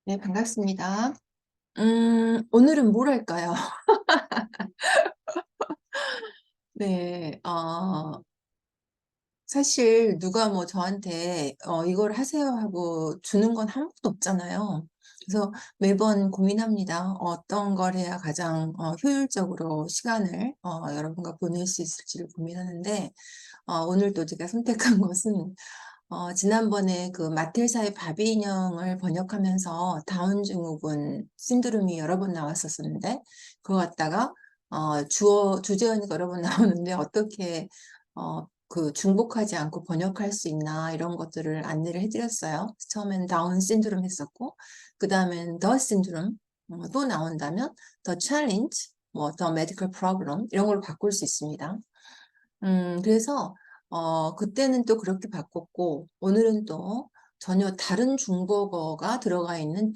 네, 반갑습니다. 오늘은 뭘 할까요? 네, 사실 누가 뭐 저한테 이걸 하세요 하고 주는 건 한 번도 없잖아요. 그래서 매번 고민합니다. 어떤 걸 해야 가장 효율적으로 시간을 여러분과 보낼 수 있을지를 고민하는데, 오늘 또 제가 선택한 것은 지난번에 그 마틸사의 바비 인형을 번역하면서 다운 증후군 신드롬이 여러 번 나왔었었는데, 그거 갖다가 주제어니까 여러 번 나오는데 어떻게 그 중복하지 않고 번역할 수 있나 이런 것들을 안내를 해드렸어요. 처음엔 다운 신드롬 했었고, 그 다음엔 더 신드롬, 또 나온다면 더 챌린지, 뭐 더 메디컬 프로블럼 이런 걸로 바꿀 수 있습니다. 그래서 그때는 또 그렇게 바꿨고, 오늘은 또 전혀 다른 중국어가 들어가 있는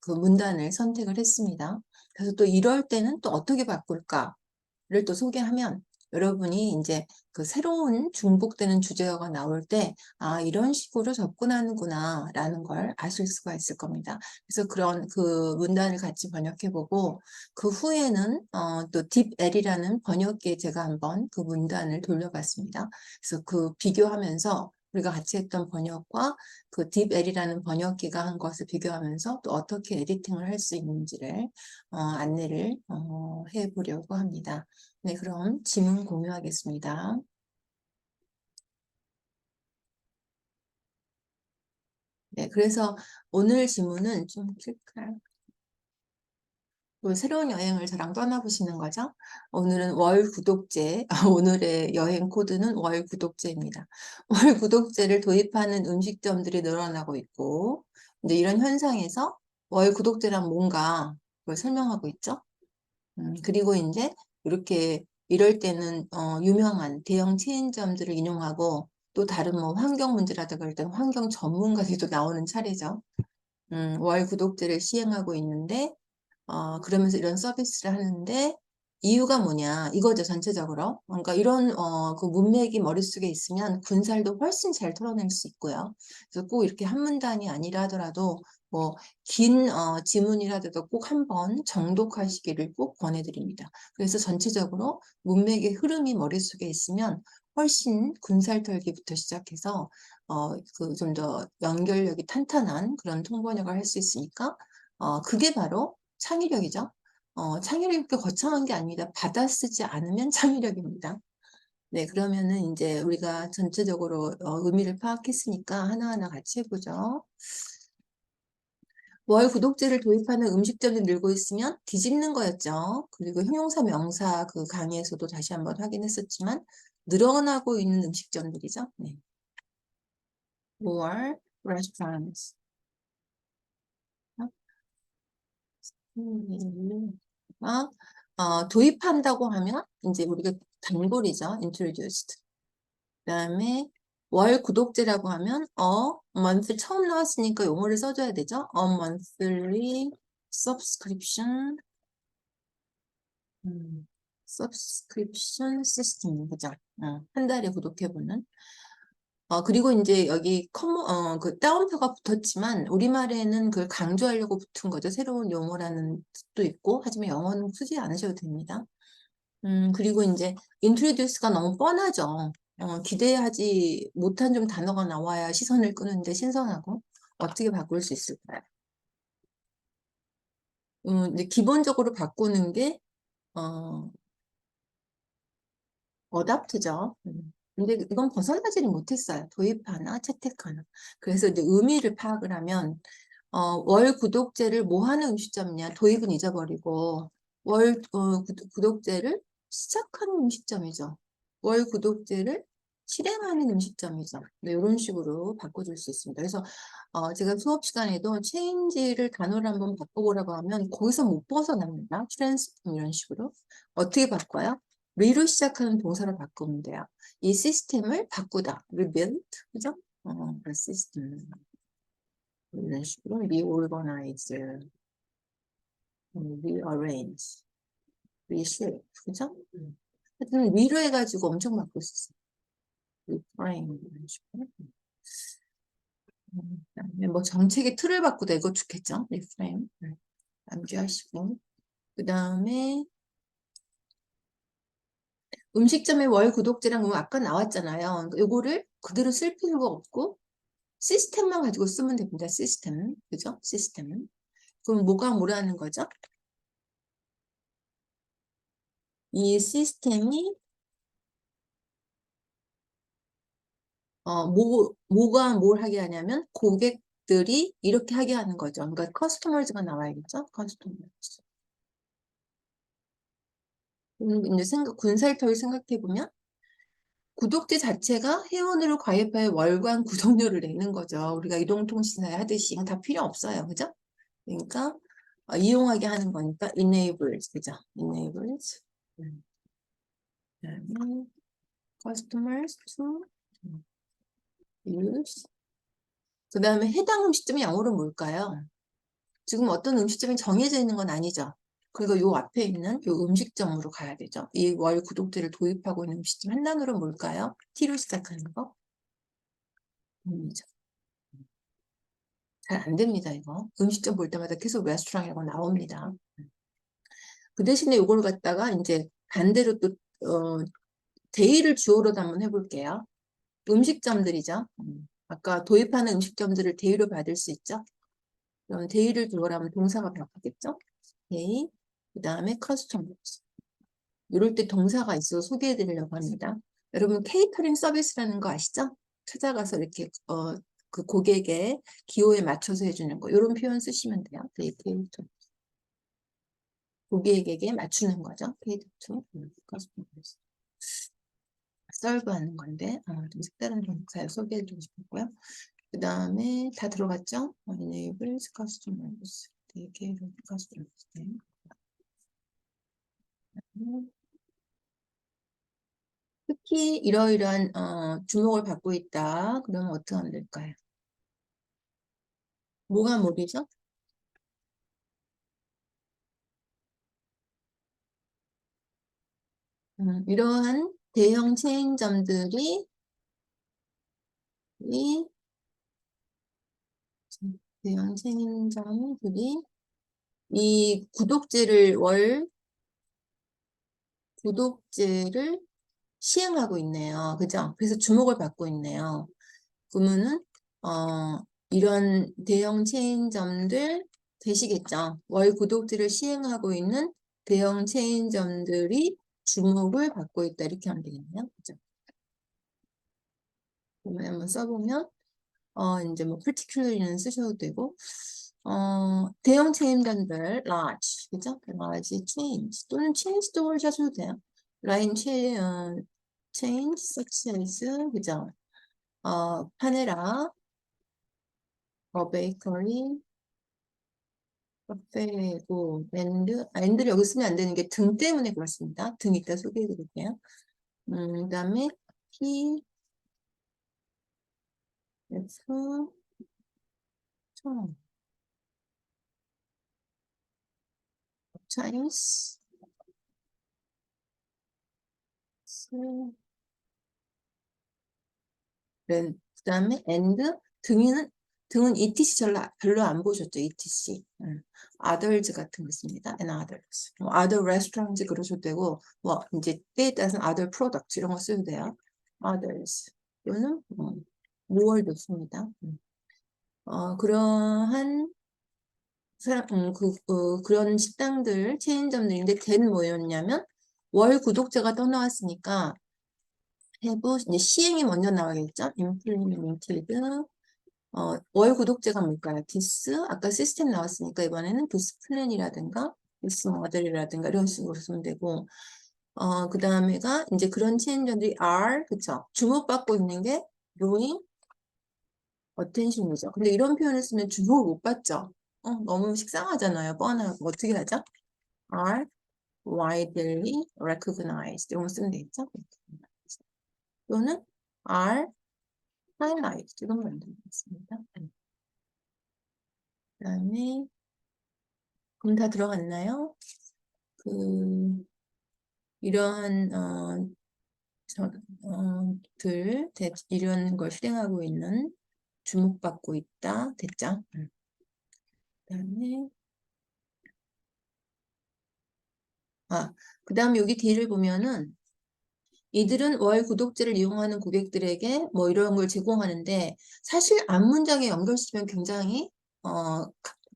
그 문단을 선택을 했습니다. 그래서 또 이럴 때는 또 어떻게 바꿀까를 또 소개하면, 여러분이 이제 그 새로운 중복되는 주제어가 나올 때, 아, 이런 식으로 접근하는구나 라는 걸 아실 수가 있을 겁니다. 그래서 그런 그 문단을 같이 번역해보고, 그 후에는 또 딥엘이라는 번역기에 제가 한번 그 문단을 돌려봤습니다. 그래서 그 비교하면서 우리가 같이 했던 번역과 그 딥엘이라는 번역기가 한 것을 비교하면서 또 어떻게 에디팅을 할 수 있는지를 안내를 해보려고 합니다. 네, 그럼 지문 공유하겠습니다. 네, 그래서 오늘 지문은 좀 클까요? 또 새로운 여행을 저랑 떠나보시는 거죠? 오늘은 월 구독제, 오늘의 여행 코드는 월 구독제입니다. 월 구독제를 도입하는 음식점들이 늘어나고 있고, 이제 이런 현상에서 월 구독제란 뭔가 그걸 설명하고 있죠. 그리고 이제 이렇게 이럴 때는 유명한 대형 체인점들을 인용하고, 또 다른 뭐 환경 문제라든가 그럴 때는 환경 전문가들이 또 나오는 차례죠. 월 구독제를 시행하고 있는데, 그러면서 이런 서비스를 하는데 이유가 뭐냐 이거죠, 전체적으로. 그러니까 이런 그 문맥이 머릿속에 있으면 군살도 훨씬 잘 털어낼 수 있고요. 그래서 꼭 이렇게 한 문단이 아니라 하더라도 뭐 긴 지문이라도 꼭 한번 정독하시기를 꼭 권해드립니다. 그래서 전체적으로 문맥의 흐름이 머릿속에 있으면 훨씬 군살 털기부터 시작해서 그 좀 더 연결력이 탄탄한 그런 통번역을 할 수 있으니까, 그게 바로 창의력이죠. 창의력이 그렇게 거창한 게 아닙니다. 받아쓰지 않으면 창의력입니다. 네, 그러면은 이제 우리가 전체적으로 의미를 파악했으니까 하나하나 같이 해보죠. 월 구독제를 도입하는 음식점이 늘고 있으면 뒤집는 거였죠. 그리고 형용사 명사 그 강의에서도 다시 한번 확인했었지만, 늘어나고 있는 음식점들이죠. 네. More restaurants. 도입한다고 하면 이제 우리가 단골이죠. introduced. 그다음에 월 구독제라고 하면 month 처음 나왔으니까 용어를 써줘야 되죠. A monthly subscription, subscription system, 그죠? 한 달에 구독해보는. 그리고 이제 여기 그 따옴표가 붙었지만 우리말에는 그걸 강조하려고 붙은 거죠. 새로운 용어라는 뜻도 있고, 하지만 영어는 쓰지 않으셔도 됩니다. 그리고 이제 introduce가 너무 뻔하죠. 기대하지 못한 좀 단어가 나와야 시선을 끄는데 신선하고, 어떻게 바꿀 수 있을까요? 이제 기본적으로 바꾸는 게 어, 어답트죠. 근데 이건 벗어나지를 못했어요. 도입하나 채택하나. 그래서 이제 의미를 파악을 하면, 월 구독제를 뭐 하는 음식점이냐? 도입은 잊어버리고 월 구독제를 시작하는 음식점이죠. 월 구독제를 실행하는 음식점이죠. 네, 이런 식으로 바꿔줄 수 있습니다. 그래서 제가 수업 시간에도 체인지를 단어를 한번 바꿔보라고 하면 거기서 못 벗어납니다. 트랜스폼 이런 식으로. 어떻게 바꿔요? 리로 시작하는 동사로 바꾸면 돼요. 이 시스템을 바꾸다. rebuild, 그죠? 그 시스템. 이런 식으로 reorganize, rearrange, reshape, 그죠? 하여튼 위로 해가지고 엄청 바꿀 수 있어요. reframe, 이런 식으로. 그다음에 뭐 정책의 틀을 바꾸다 이거 좋겠죠? 리프레임 암기하시고 그 다음에 음식점의 월 구독자랑 뭐 아까 나왔잖아요. 요거를 그대로 쓸 필요가 없고 시스템만 가지고 쓰면 됩니다. 시스템. 그죠? 시스템. 그럼 뭐가 뭐라는 거죠? 이 시스템이 뭐가 뭘 하게 하냐면 고객들이 이렇게 하게 하는 거죠. 그러니까 커스터머즈가 나와야겠죠? 커스터머즈. 이제 군살터를 생각해 보면 구독자 자체가 회원으로 가입하여 월간 구독료를 내는 거죠. 우리가 이동통신사에 하듯이 다 필요 없어요. 그죠? 그러니까 이용하게 하는 거니까 enables 그죠? enables 그다음에 customers to use 그 다음에 해당 음식점의 영어로 뭘까요? 지금 어떤 음식점이 정해져 있는 건 아니죠. 그리고 요 앞에 있는 요 음식점으로 가야 되죠. 이 월 구독자를 도입하고 있는 음식점 한 단어로 뭘까요? T로 시작하는 거. 이죠. 잘 안 됩니다, 이거. 음식점 볼 때마다 계속 레스토랑이라고 나옵니다. 그 대신에 이걸 갖다가 이제 반대로 또, 데이를 주어로도 한번 해볼게요. 음식점들이죠. 아까 도입하는 음식점들을 데이로 받을 수 있죠. 그럼 데이를 주어로 하면 동사가 바뀌겠죠. 데이, 그 다음에 커스터머스. 이럴 때 동사가 있어서 소개해 드리려고 합니다. 여러분 케이터링 서비스라는 거 아시죠? 찾아가서 이렇게 그 고객의 기호에 맞춰서 해주는 거 이런 표현 쓰시면 돼요. 케이터 고객에게 맞추는 거죠. 페이드 투 커스터머스 서브하는 건데 좀 색다른 동사를 소개해 드리고 싶었고요. 그 다음에 다 들어갔죠? enables customers 되게 customers 특히 이러이러한 주목을 받고 있다. 그러면 어떻게 하면 될까요? 뭐가 뭐이죠? 이러한 대형 체인점들이 이 대형 체인점들이 이 월 구독제를 시행하고 있네요. 그죠? 그래서 주목을 받고 있네요. 그러면은 이런 대형 체인점들 되시겠죠? 월 구독제를 시행하고 있는 대형 체인점들이 주목을 받고 있다 이렇게 하면 되겠네요. 그죠? 그러면 한번 써보면 이제 뭐 particularly는 쓰셔도 되고 대형 체인점들 large 그죠? large chains 또는 chain stores 하셔도 돼요. 라인 chains such as 그죠? 파네라, 베이커리, 카페고, 앤드를 여기 쓰면 안 되는 게 등 때문에 그렇습니다. 등 이따 소개해 드릴게요. 그다음에 P, F, 청, 차이스, 그다음에 and 등은 ETC 별로 안 보셨죠? ETC. others 같은 거 있습니다. and others. 뭐 other restaurants 그러셔도 되고 뭐 이제 때에 따라서는 other products 이런 거 쓰셔도 돼요. others. 또는 more도 씁니다. 그러한 그런 식당들, 체인점들인데 된 뭐였냐면 월 구독자가 떠나왔으니까 have 이제 시행이 먼저 나와야겠죠? implemented 월 구독제가 뭘까요? 디스 아까 시스템 나왔으니까 이번에는 디스 플랜이라든가 디스 모델이라든가 이런 식으로 쓰면 되고 그 다음에가 이제 그런 체인점들이 are 그쵸? 주목받고 있는 게 drawing attention이죠. 근데 이런 표현을 쓰면 주목을 못 받죠. 너무 식상하잖아요. 뻔하고 어떻게 하죠? are widely recognized 이런 거 쓰면 되겠죠? 또는 are highlighted 이런 거 만들겠습니다. 그다음에 그럼 다 들어갔나요? 이러한 이런 걸 실행하고 있는 주목받고 있다. 됐죠? 그다음에 그다음에 여기 뒤를 보면은 이들은 월 구독제를 이용하는 고객들에게 뭐 이런 걸 제공하는데 사실 앞 문장에 연결시키면 굉장히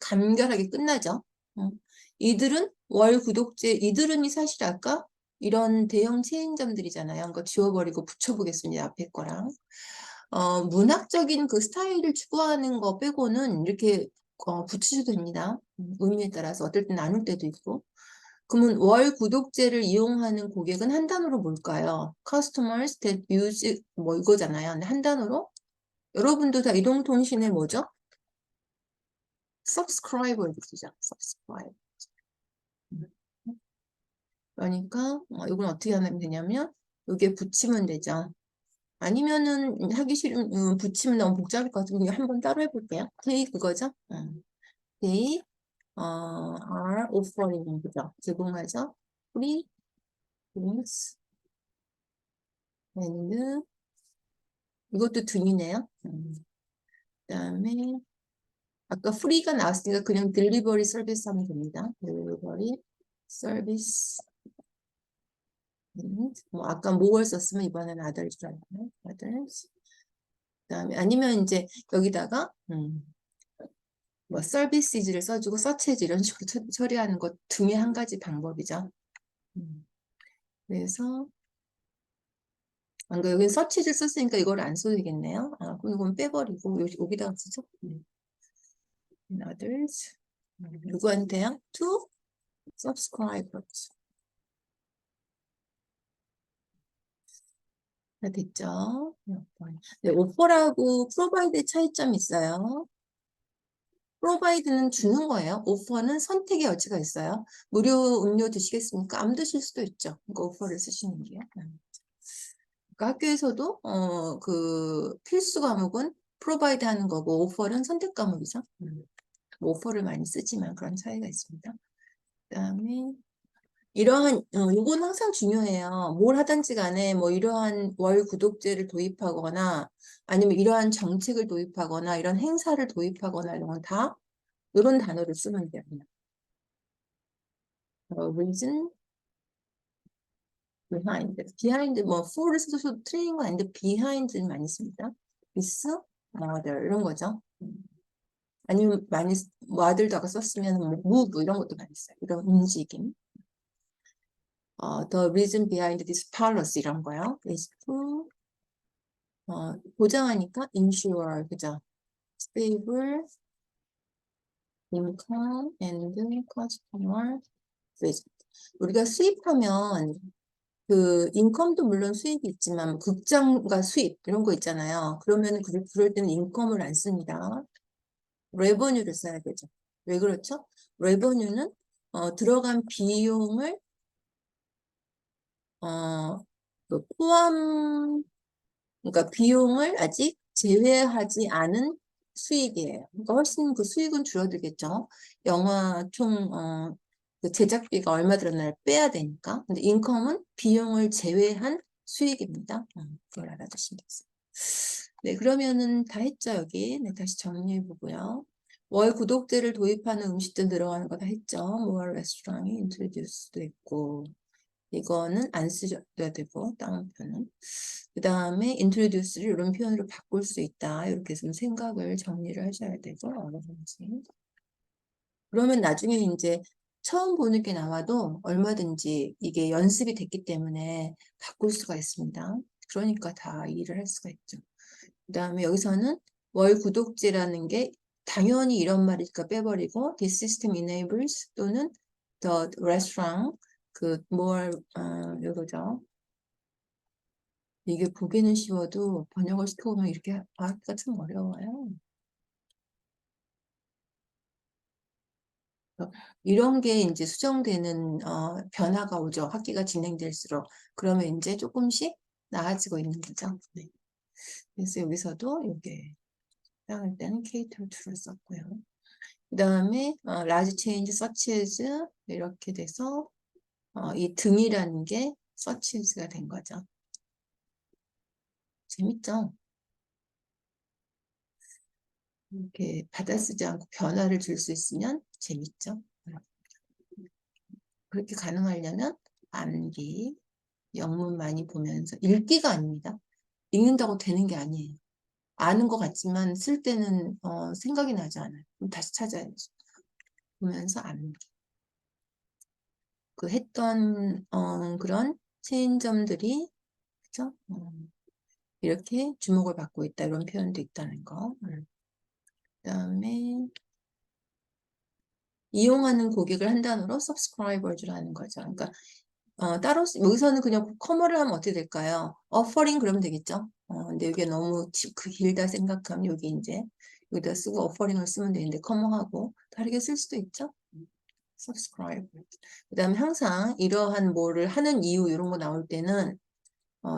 간결하게 끝나죠. 어. 이들은 월 구독제, 이들은이 사실 아까 이런 대형 체인점들이잖아요. 그러니까 지워버리고 붙여보겠습니다. 앞에 거랑. 문학적인 그 스타일을 추구하는 거 빼고는 이렇게 붙이셔도 됩니다. 의미에 따라서 어떨 땐 나눌 때도 있고. 그러면 월 구독제를 이용하는 고객은 한 단어로 뭘까요? Customers that use 뭐 이거잖아요. 근데 한 단어로 여러분도 다 이동통신의 뭐죠? Subscriber 이죠. Subscribe. 그러니까 이건 어떻게 하면 되냐면 여기에 붙이면 되죠. 아니면은 하기 싫은 붙이면 너무 복잡할 것 같으면 한번 따로 해볼게요. They 그거죠? They are offering 그죠? 제공하죠. Free drinks and 이것도 등이네요. 그다음에 아까 프리가 나왔으니까 그냥 딜리버리 서비스 하면 됩니다. 딜리버리 서비스. 뭐 아까 뭐를 썼으면 이번엔 others로 할까요? others. 그다음에 아니면 이제 여기다가 뭐 서비스를 써주고 서치즈 이런 식으로 처리하는 것 중에 한 가지 방법이죠. 그래서 여기 서치를 썼으니까 이걸 안 써도 되겠네요. 그럼 이건 빼버리고 여기다가 쓰죠. others. 누구한테요? To subscribers. 다 됐죠? 네, 오퍼라고 프로바이드의 차이점이 있어요. 프로바이드는 주는 거예요. 오퍼는 선택의 여지가 있어요. 무료 음료 드시겠습니까? 안 드실 수도 있죠. 그러니까 오퍼를 쓰시는 게요. 그러니까 학교에서도 그 필수 과목은 프로바이드 하는 거고 오퍼는 선택 과목이죠. 뭐 오퍼를 많이 쓰지만 그런 차이가 있습니다. 그다음에 이러한 요건 항상 중요해요. 뭘 하든지 간에 뭐 이러한 월 구독제를 도입하거나 아니면 이러한 정책을 도입하거나 이런 행사를 도입하거나 이런 건 다 이런 단어를 쓰면 돼요. reason behind 뭐 for를 써도 틀린 건 아닌데 behind는 많이 씁니다. with other 이런 거죠. 아니면 많이 뭐 other도 아까 썼으면 뭐 move 이런 것도 많이 써요. 이런 움직임. the reason behind this policy 이런 거요. is to 보장하니까 ensure 그죠? stable income and customer visit. 우리가 수입하면 그 인컴도 물론 수입이 있지만 뭐 극장가 수입 이런 거 있잖아요. 그러면 그럴 때는 인컴을 안 씁니다. 레버뉴를 써야 되죠. 왜 그렇죠? 레버뉴는 들어간 비용을 그 포함 그러니까 비용을 아직 제외하지 않은 수익이에요. 그러니까 훨씬 그 수익은 줄어들겠죠. 영화 그 제작비가 얼마 들었나를 빼야 되니까. 근데 인컴은 비용을 제외한 수익입니다. 그걸 알아두시면 되겠습니다. 네, 그러면은 다 했죠, 여기. 네, 다시 정리해 보고요. 월 구독제를 도입하는 음식들 들어가는 거 다 했죠. 월 레스토랑이 인트로듀스도 있고. 이거는 안 쓰셔도 되고 다음 표는 그 다음에 introduce를 이런 표현으로 바꿀 수 있다 이렇게 좀 생각을 정리를 하셔야 되고 얼마든지 그러면 나중에 이제 처음 보는 게 나와도 얼마든지 이게 연습이 됐기 때문에 바꿀 수가 있습니다. 그러니까 다 일을 할 수가 있죠. 그 다음에 여기서는 월 구독제라는 게 당연히 이런 말이니까 빼버리고 this system enables 또는 the restaurant 그 more 이거죠. 이게 보기는 쉬워도 번역을 시켜보면 이렇게 하기가 참 어려워요. 이런 게 이제 수정되는 변화가 오죠. 학기가 진행될수록. 그러면 이제 조금씩 나아지고 있는 거죠. 네. 그래서 여기서도 이게 할 때는 cater to를 썼고요. 그 다음에 large change such as 이렇게 돼서 이 등이라는 게 such as가 된 거죠. 재밌죠? 이렇게 받아쓰지 않고 변화를 줄 수 있으면 재밌죠. 그렇게 가능하려면 암기, 영문 많이 보면서 읽기가 아닙니다. 읽는다고 되는 게 아니에요. 아는 것 같지만 쓸 때는 생각이 나지 않아요. 그럼 다시 찾아야죠. 보면서 암기. 그 했던 그런 체인점들이 그죠? 이렇게 주목을 받고 있다 이런 표현도 있다는 거. 그다음에 이용하는 고객을 한 단어로 subscribers라는 거죠. 그러니까 따로 여기서는 그냥 커머를 하면 어떻게 될까요? offering 그러면 되겠죠. 근데 이게 너무 길다 생각하면 여기 이제 여기다 쓰고 offering을 쓰면 되는데 커머하고 다르게 쓸 수도 있죠. subscribe. 그다음에 항상 이러한 뭐를 하는 이유 이런 거 나올 때는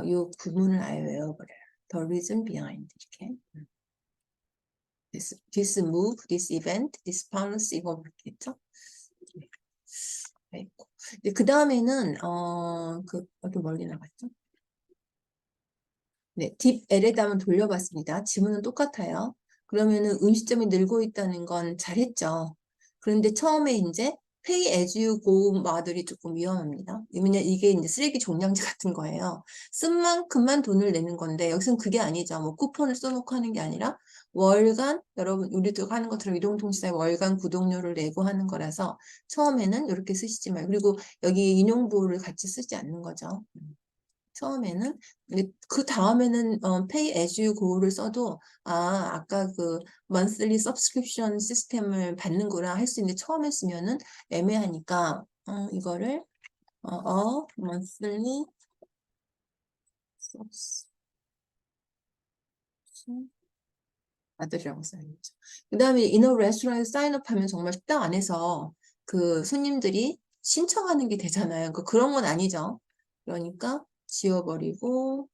이 구문을 아예 외워버려요. The reason behind 이렇게. This move, this event, this policy 이거 그렇겠죠? 네. 그 다음에는 어디 멀리 나갔죠? 네, 딥 L에다 한번 돌려봤습니다. 지문은 똑같아요. 그러면은 음식점이 늘고 있다는 건 잘했죠. 그런데 처음에 이제 pay as you go 마들이 조금 위험합니다. 왜냐면 이게 이제 쓰레기 종량제 같은 거예요. 쓴 만큼만 돈을 내는 건데 여기서는 그게 아니죠. 뭐 쿠폰을 써놓고 하는 게 아니라 월간 여러분 우리도 하는 것처럼 이동통신사에 월간 구독료를 내고 하는 거라서 처음에는 이렇게 쓰시지 말고 그리고 여기 인용보호를 같이 쓰지 않는 거죠. 처음에는 그 다음에는 pay as you go를 써도 아까 그 monthly subscription 시스템을 받는구나 할 수 있는데 처음에 쓰면은 애매하니까 이거를 monthly subscription 받으라고 써야겠죠. 그 다음에 in a restaurant 사인업 하면 정말 식당 안에서 그 손님들이 신청하는 게 되잖아요. 그런 건 아니죠. 그러니까 지워버리고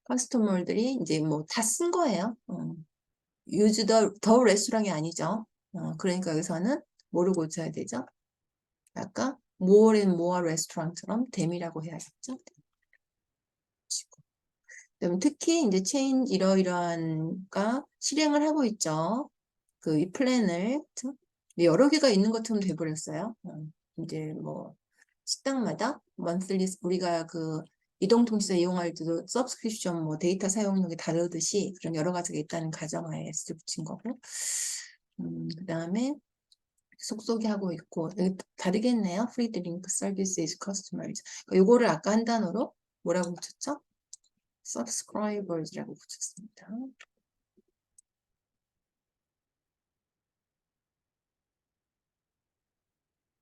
커스터머들이 이제 뭐 다 쓴 거예요. use the 레스토랑이 아니죠. 그러니까 여기서는 뭐를 고쳐야 되죠? 아까 more and more restaurant처럼 댐이라고 해야겠죠. 그다음 특히 이제 체인 이러이러한가 실행을 하고 있죠. 그 이 플랜을 여러 개가 있는 것처럼 돼버렸어요. 이제 뭐 식당마다 monthly 우리가 그 이동통신사 이용할 때도 서브스크립션 뭐 데이터 사용량이 다르듯이 그런 여러 가지가 있다는 가정하에 S를 붙인 거고 그다음에 속속이 하고 있고 여기 다르겠네요. Free drink services customers. 그러니까 요거를 아까 한 단어로 뭐라고 붙였죠? subscribers라고 붙였습니다.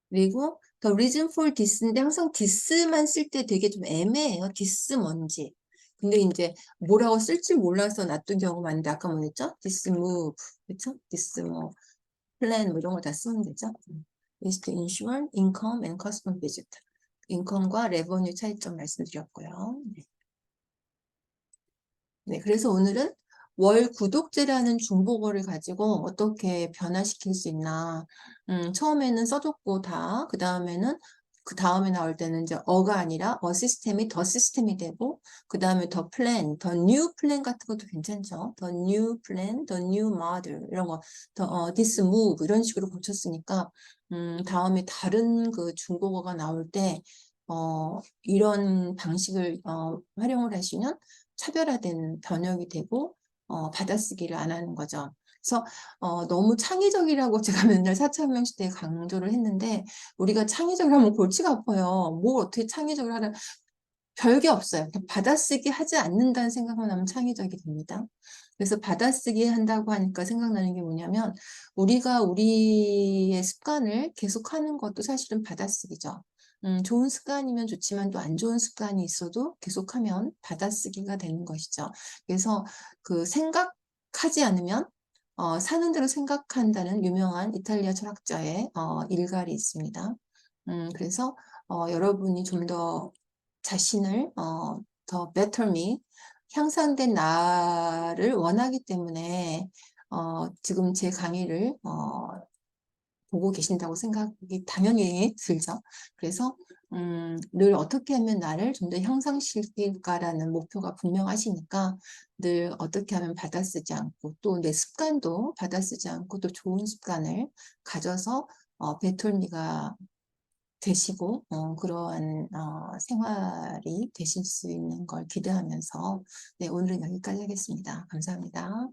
그리고 the reason for this인데 항상 this만 쓸 때 되게 좀 애매해요. this 뭔지. 근데 이제 뭐라고 쓸지 몰라서 놔둔 경우가 많은데 아까 뭐였죠? this move, 그렇죠? this 뭐 plan 뭐 이런 거 다 쓰면 되죠. is to ensure income and customer visit. 인컴과 레버뉴 차이점 말씀드렸고요. 네. 네, 그래서 오늘은 월 구독제라는 중복어를 가지고 어떻게 변화시킬 수 있나. 처음에는 써줬고 그 다음에는 그 다음에 나올 때는 이제 어가 아니라 시스템이 더 시스템이 되고 그 다음에 더 플랜, 더 뉴 플랜 같은 것도 괜찮죠. 더 뉴 플랜, 더 뉴 모델 이런 거, 더 this move 이런 식으로 고쳤으니까 다음에 다른 그 중국어가 나올 때 이런 방식을 활용을 하시면 차별화된 번역이 되고 받아쓰기를 안 하는 거죠. 그래서 너무 창의적이라고 제가 맨날 4차 혁명 시대에 강조를 했는데 우리가 창의적이라면 골치가 아파요. 뭘 어떻게 창의적으로 하나 별게 없어요. 받아쓰기 하지 않는다는 생각만 하면 창의적이 됩니다. 그래서 받아쓰기 한다고 하니까 생각나는 게 뭐냐면 우리가 우리의 습관을 계속하는 것도 사실은 받아쓰기죠. 좋은 습관이면 좋지만 또 안 좋은 습관이 있어도 계속하면 받아쓰기가 되는 것이죠. 그래서 그 생각하지 않으면 사는 대로 생각한다는 유명한 이탈리아 철학자의 일갈이 있습니다. 그래서 여러분이 좀 더 자신을 더 better me, 향상된 나를 원하기 때문에 지금 제 강의를 보고 계신다고 생각이 당연히 들죠. 그래서 늘 어떻게 하면 나를 좀 더 향상시킬까라는 목표가 분명하시니까 늘 어떻게 하면 받아쓰지 않고 또 내 습관도 받아쓰지 않고 또 좋은 습관을 가져서 배톨미가 되시고 그러한 생활이 되실 수 있는 걸 기대하면서 네, 오늘은 여기까지 하겠습니다. 감사합니다.